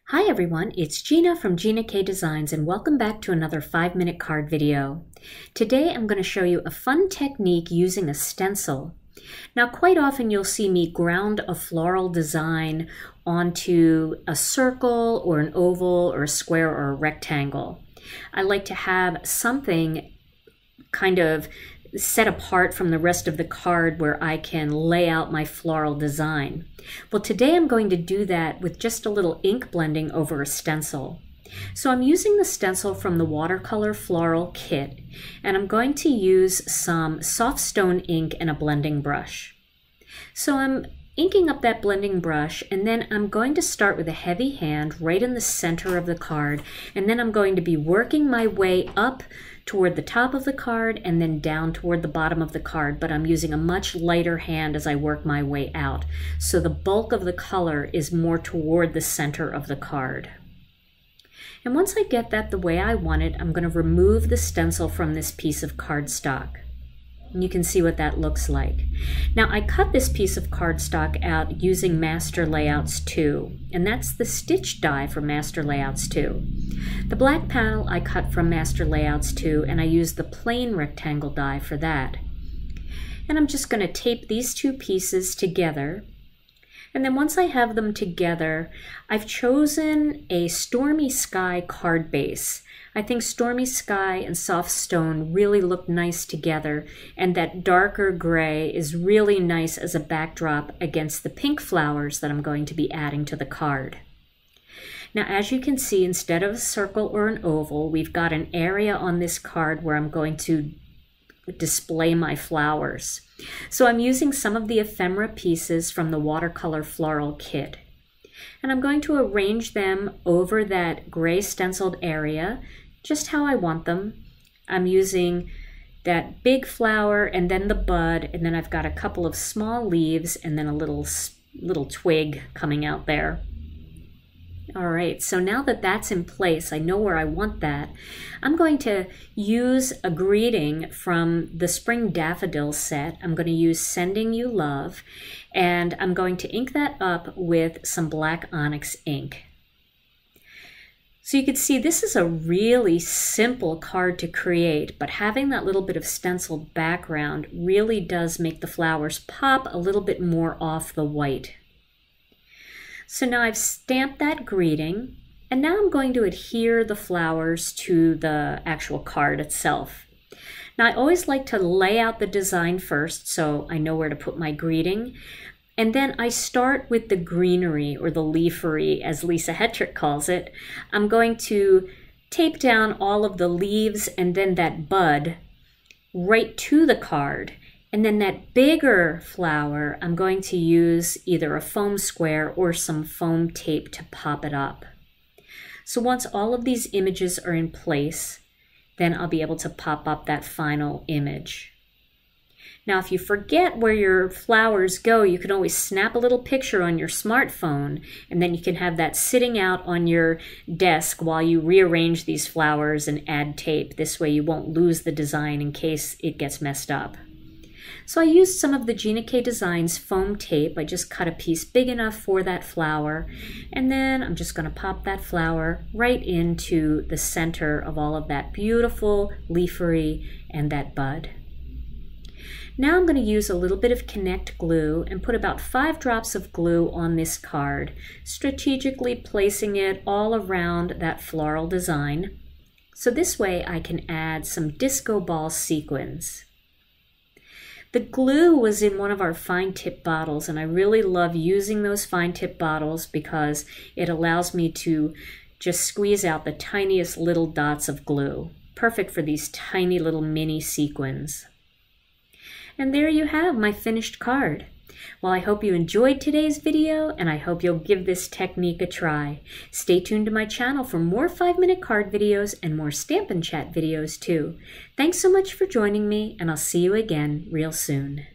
Hi everyone, it's Gina from Gina K Designs and welcome back to another 5-minute card video. Today I'm going to show you a fun technique using a stencil. Now quite often you'll see me ground a floral design onto a circle or an oval or a square or a rectangle. I like to have something kind of set apart from the rest of the card where I can lay out my floral design. Well, today I'm going to do that with just a little ink blending over a stencil. So I'm using the stencil from the Watercolor Floral Kit, and I'm going to use some soft stone ink and a blending brush. So I'm inking up that blending brush, and then I'm going to start with a heavy hand right in the center of the card, and then I'm going to be working my way up toward the top of the card and then down toward the bottom of the card, but I'm using a much lighter hand as I work my way out. So the bulk of the color is more toward the center of the card. And once I get that the way I want it, I'm going to remove the stencil from this piece of cardstock. And you can see what that looks like. Now I cut this piece of cardstock out using Master Layouts 2, and that's the stitch die for Master Layouts 2. The black panel I cut from Master Layouts 2, and I used the plain rectangle die for that. And I'm just going to tape these two pieces together. And then once I have them together, I've chosen a Stormy Sky card base. I think Stormy Sky and Soft Stone really look nice together, and that darker gray is really nice as a backdrop against the pink flowers that I'm going to be adding to the card. Now, as you can see, instead of a circle or an oval, we've got an area on this card where I'm going to display my flowers. So I'm using some of the ephemera pieces from the Watercolor Floral Kit. And I'm going to arrange them over that gray stenciled area just how I want them. I'm using that big flower and then the bud, and then I've got a couple of small leaves and then a little twig coming out there. All right, so now that that's in place, I know where I want that. I'm going to use a greeting from the Spring Daffodil set. I'm going to use Sending You Love, and I'm going to ink that up with some black onyx ink. So you can see this is a really simple card to create, but having that little bit of stenciled background really does make the flowers pop a little bit more off the white. So now I've stamped that greeting, and now I'm going to adhere the flowers to the actual card itself. Now I always like to lay out the design first so I know where to put my greeting, and then I start with the greenery or the leafery, as Lisa Hetrick calls it. I'm going to tape down all of the leaves and then that bud right to the card. And then that bigger flower, I'm going to use either a foam square or some foam tape to pop it up. So once all of these images are in place, then I'll be able to pop up that final image. Now, if you forget where your flowers go, you can always snap a little picture on your smartphone, and then you can have that sitting out on your desk while you rearrange these flowers and add tape. This way you won't lose the design in case it gets messed up. So I used some of the Gina K Designs foam tape. I just cut a piece big enough for that flower, and then I'm just going to pop that flower right into the center of all of that beautiful leafery and that bud. Now I'm going to use a little bit of Connect glue and put about 5 drops of glue on this card, strategically placing it all around that floral design. So this way I can add some disco ball sequins. The glue was in one of our fine tip bottles, and I really love using those fine tip bottles because it allows me to just squeeze out the tiniest little dots of glue. Perfect for these tiny little mini sequins. And there you have my finished card. Well, I hope you enjoyed today's video, and I hope you'll give this technique a try. Stay tuned to my channel for more 5-minute card videos and more Stampin' Chat videos too. Thanks so much for joining me, and I'll see you again real soon.